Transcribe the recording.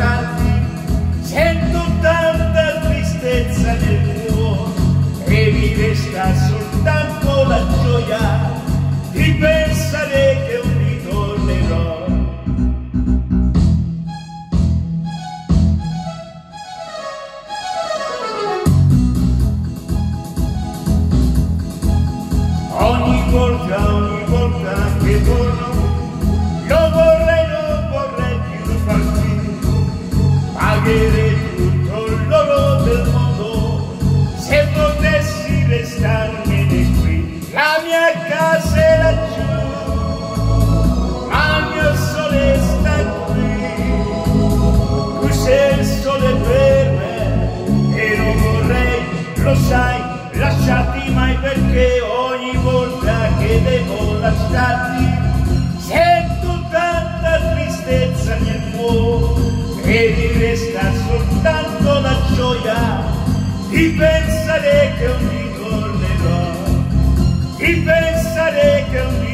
lasciarti, sento tanta tristezza nel cuore e mi resta soltanto la gioia di pensare che un ritornerò. Ogni volta che torno, non vorrei più partire, pagherei tutto l'oro del mondo se potessi restarmene qui. La mia casa è laggiù, ma il mio sole sta qui. Tu sei il sole per me e non vorrei, lo sai, lasciarti mai, perché ogni volta che devo lasciarti sento tanta tristezza nel cuore e mi resta soltanto la gioia di pensare che un ritornerò, di pensare che un ritornerò.